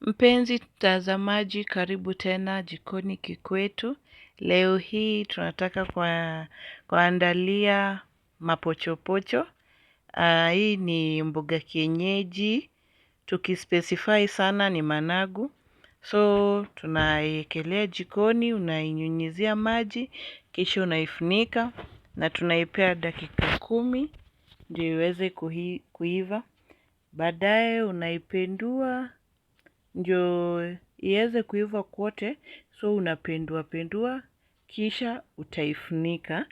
Mpenzi mtazamaji, karibu tena Jikoni Kikwetu. Leo hii tunataka kuandalia mapochopocho. Hii ni mboga kienyeji, tukispecify sana ni managu. So tunaiekelea jikoni, unainyunyizia maji, kisha unaifunika na tunaipea dakika 10 ndio iweze kuiva. Baadaye unaipendua ndio iweze kuiva kwote, so unapendua kisha utaifunika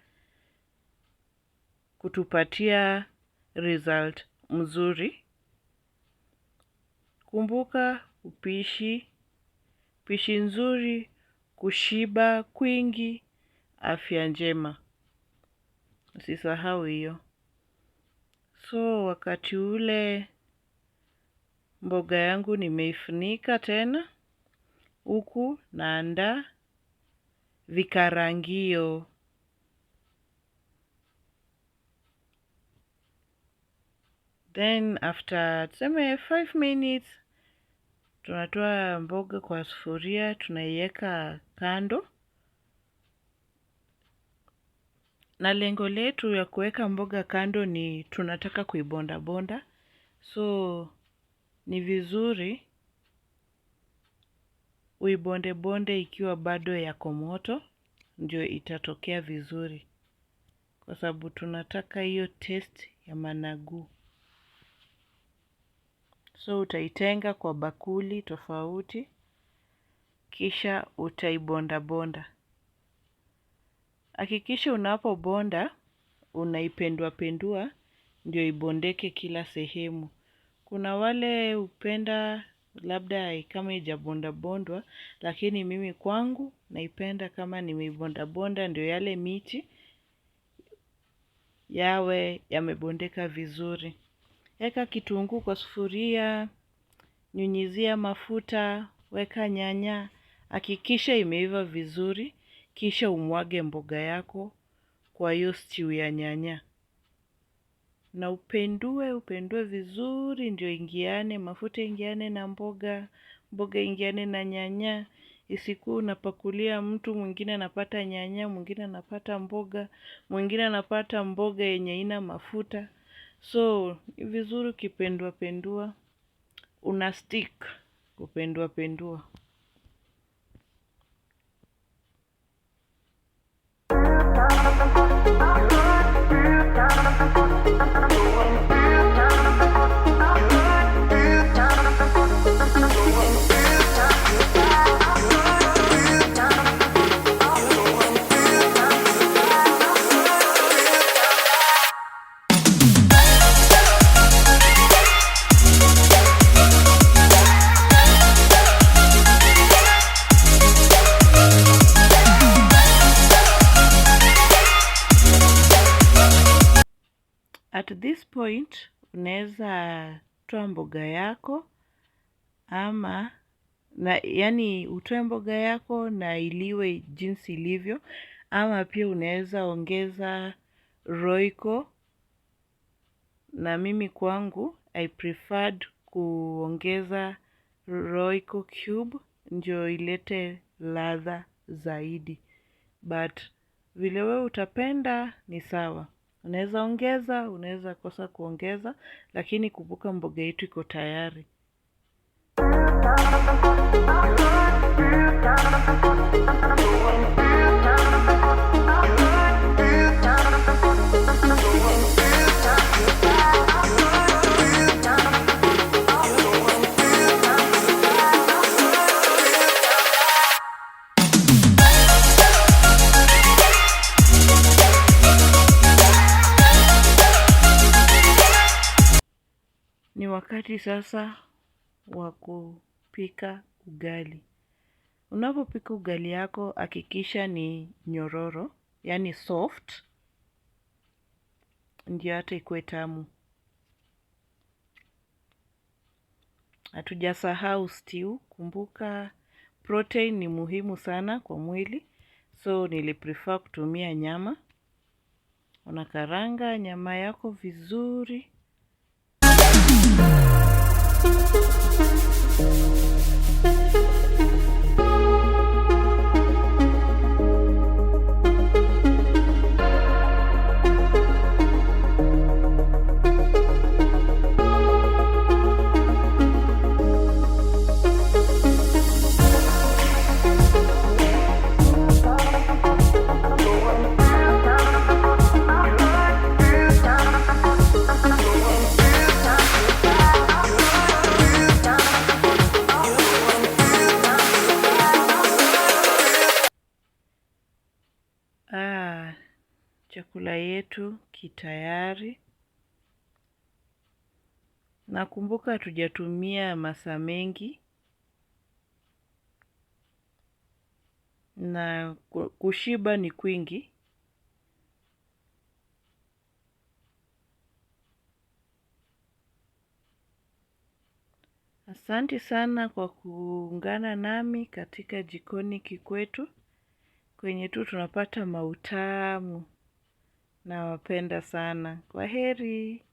kutupatia result mzuri. Kumbuka upishi nzuri, kushiba kwingi, afya njema. Usisahau hiyo. So wakati ule mboga yangu nimeifunika tena, huku naandaa vikarangio. Then after tuseme 5 minutes tunatoa mboga kwa sufuria, tunaiweka kando. Na lengo letu ya kuweka mboga kando ni tunataka kuibonda bonda. So ni vizuri uibonde bonde ikiwa bado yako moto, ndio itatokea vizuri. Kwa sababu tunataka hiyo taste ya managu. So utaitenga kwa bakuli tofauti, kisha utaibonda bonda. Hakikisha unapobonda, unaipendua ndio ibondeke kila sehemu. Kuna wale hupenda labda kama haijabonda bondwa, lakini mimi kwangu naipenda kama nimeibonda bonda ndio yale miti yawe yamebondeka vizuri. Weka kitunguu kwa sufuria, nyunyizia mafuta, weka nyanya, hakikisha imeiva vizuri, kisha umwage mboga yako kwa hiyo stew ya nyanya. Na upendue vizuri ndio ingiane, mafuta ingiane na mboga ingiane na nyanya. Isikuwe unapakulia mtu, mwingine anapata nyanya, mwingine anapata mboga, mwingine anapata mboga yenye haina mafuta. So ni vizuri ukipendua, una stick kupendua. At this point, unaweza toa mboga yako yani utoe mboga yako na iliwe jinsi ilivyo, ama pia unaweza ongeza roiko, na mimi kwangu I preferred kuongeza roiko cube ndio ilete ladha zaidi. But vile wewe utapenda ni sawa. Unaweza ongeza, unaweza kosa kuongeza, lakini kumbuka mboga yetu iko tayari. Ni wakati sasa wa kupika ugali. Unapopika ugali yako hakikisha ni nyororo, yani soft, ndio hata ikuwe tamu. Hatujasahau stew, kumbuka protein ni muhimu sana kwa mwili. So niliprefer kutumia nyama. Unakaranga nyama yako vizuri. chakula yetu kitayari. Nakumbuka hatujatumia masaa mengi na kushiba ni kwingi. Asanti sana kwa kuungana nami katika Jikoni Kikwetu. Kwenye tu tunapata mautamu. Nawapenda sana. Kwaheri.